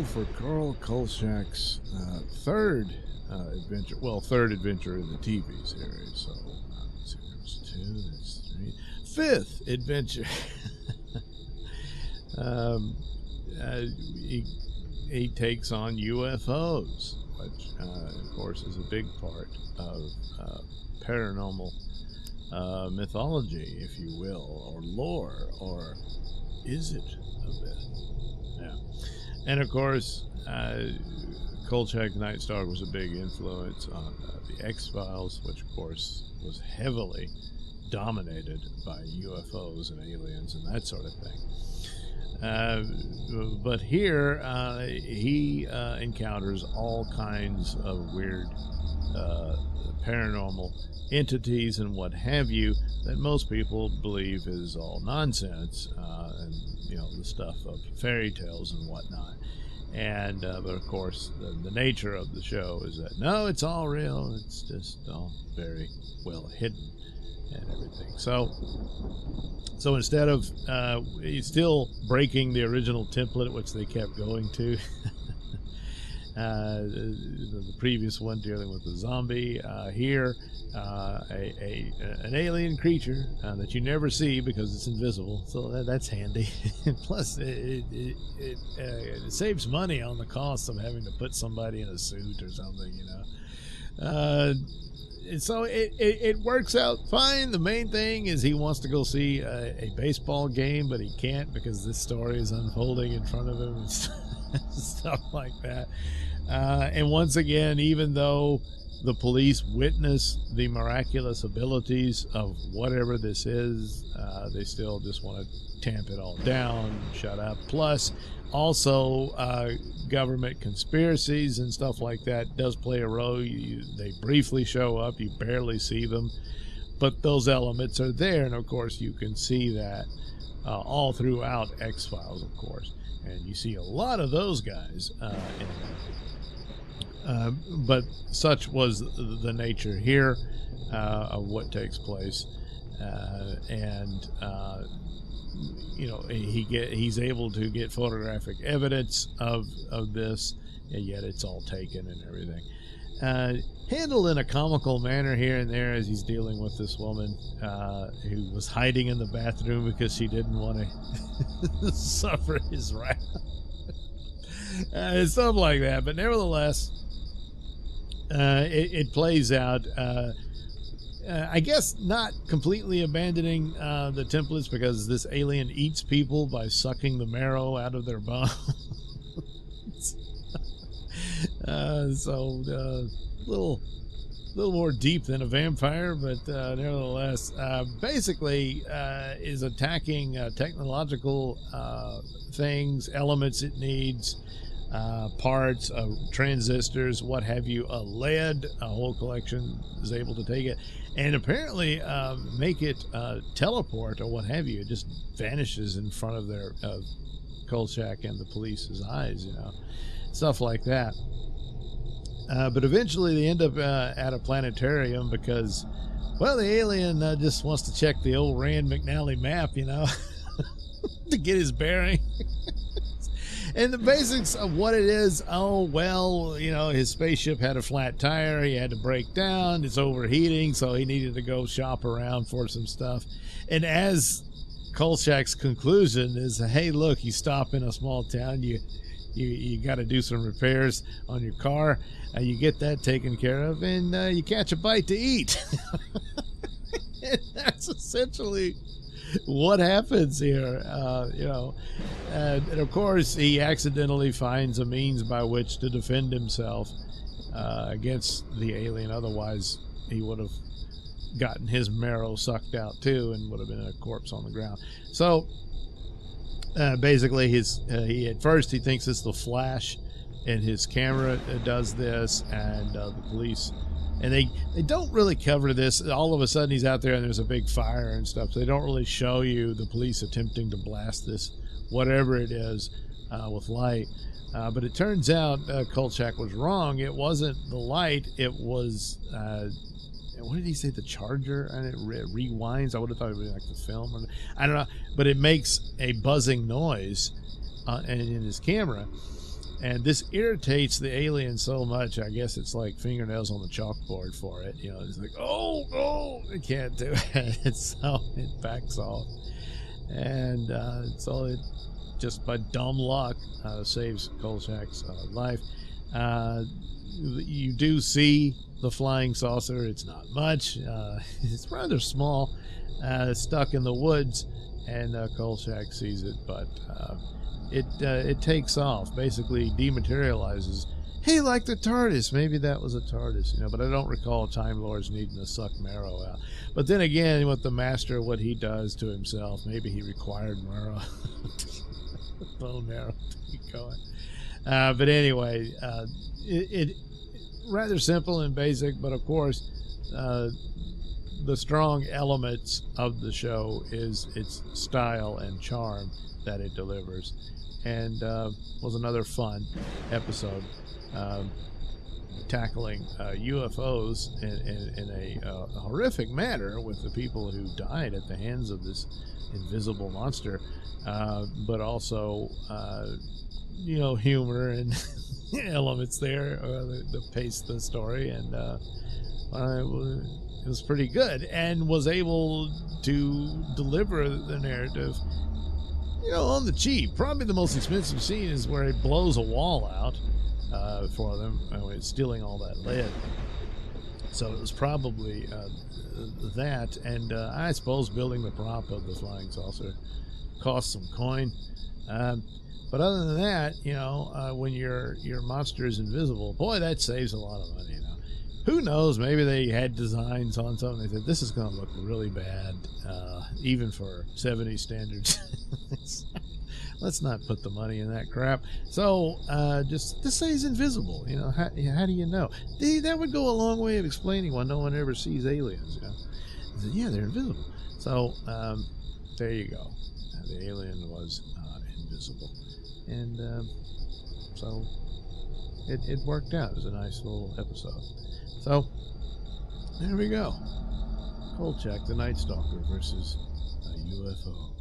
for Carl Kolchak's third adventure. Well, third adventure in the TV series. So let's see, there's two, that's three. Fifth adventure. He takes on UFOs, which, of course, is a big part of paranormal mythology, if you will, or lore, or is it a bit? Yeah. And of course, Kolchak the Night Stalker was a big influence on the X-Files, which of course was heavily dominated by UFOs and aliens and that sort of thing. But here he encounters all kinds of weird paranormal entities and what have you that most people believe is all nonsense, and the stuff of fairy tales and whatnot. And but of course the nature of the show is that no, it's all real. It's just all very well hidden and everything. So instead of he's still breaking the original template, which they kept going to. The previous one dealing with the zombie. Here, an alien creature that you never see because it's invisible, so that's handy. Plus, it saves money on the cost of having to put somebody in a suit or something, so it works out fine. The main thing is he wants to go see a baseball game, but he can't because this story is unfolding in front of him and stuff like that. And once again, even though the police witness the miraculous abilities of whatever this is, they still just want to tamp it all down, shut up. Plus, also, government conspiracies and stuff like that does play a role. They briefly show up, you barely see them, but those elements are there, and of course you can see that all throughout X-Files, of course, and you see a lot of those guys in there. But such was the nature here of what takes place, and he's able to get photographic evidence of this, and yet it's all taken and everything. Handled in a comical manner here and there as he's dealing with this woman who was hiding in the bathroom because she didn't want to suffer his wrath. Stuff like that, but nevertheless, it plays out. I guess not completely abandoning the templates, because this alien eats people by sucking the marrow out of their bones. Little more deep than a vampire, but nevertheless, basically is attacking technological things, elements it needs. Parts of transistors, what have you, lead, a whole collection is able to take it and apparently make it teleport or what have you. It just vanishes in front of their Kolchak and the police's eyes, stuff like that. But eventually they end up at a planetarium because, well, the alien just wants to check the old Rand McNally map, to get his bearing. And the basics of what it is, his spaceship had a flat tire. He had to break down. It's overheating, so he needed to go shop around for some stuff. And as Kolchak's conclusion is, hey, look, you stop in a small town. You got to do some repairs on your car. You get that taken care of, and you catch a bite to eat. And that's essentially what happens here, and of course he accidentally finds a means by which to defend himself against the alien. Otherwise he would have gotten his marrow sucked out too and would have been a corpse on the ground. So basically he at first he thinks it's the flash, and his camera does this, and the police, and they don't really cover this. All of a sudden he's out there and there's a big fire and stuff, so they don't really show you the police attempting to blast this whatever it is with light, but it turns out Kolchak was wrong. It wasn't the light, it was what did he say, the charger, and it rewinds. I would have thought it would be like the film, or I don't know, but it makes a buzzing noise in his camera, And this irritates the alien so much. I guess it's like fingernails on the chalkboard for it. You know, it's like, oh, it can't do it. So it backs off. And so it, just by dumb luck, saves Kolchak's life. You do see the flying saucer. It's not much. It's rather small, stuck in the woods, and Kolchak sees it, but it takes off, basically dematerializes. Hey, like the TARDIS. Maybe that was a TARDIS, you know, but I don't recall Time Lords needing to suck marrow out. But then again, with the Master, what he does to himself, maybe he required marrow, bone marrow to keep going. But anyway, it rather simple and basic, but of course, the strong elements of the show is its style and charm that it delivers, and was another fun episode, tackling UFOs in a horrific manner with the people who died at the hands of this invisible monster, but also you know, humor and elements there that pace the story, and it was pretty good, and was able to deliver the narrative, you know, on the cheap. Probably the most expensive scene is where it blows a wall out for them, stealing all that lead. So it was probably that, and I suppose building the prop of the flying saucer cost some coin. But other than that, you know, when your monster is invisible, boy, that saves a lot of money. You know, who knows? Maybe they had designs on something. They said this is going to look really bad, even for 70 standards. Let's not put the money in that crap. So just say he's invisible. You know, how do you know? That would go a long way of explaining why no one ever sees aliens. You know, I said, yeah, they're invisible. So there you go. The alien was invisible. And so it worked out. It was a nice little episode. So there we go. Kolchak, the Night Stalker versus a UFO.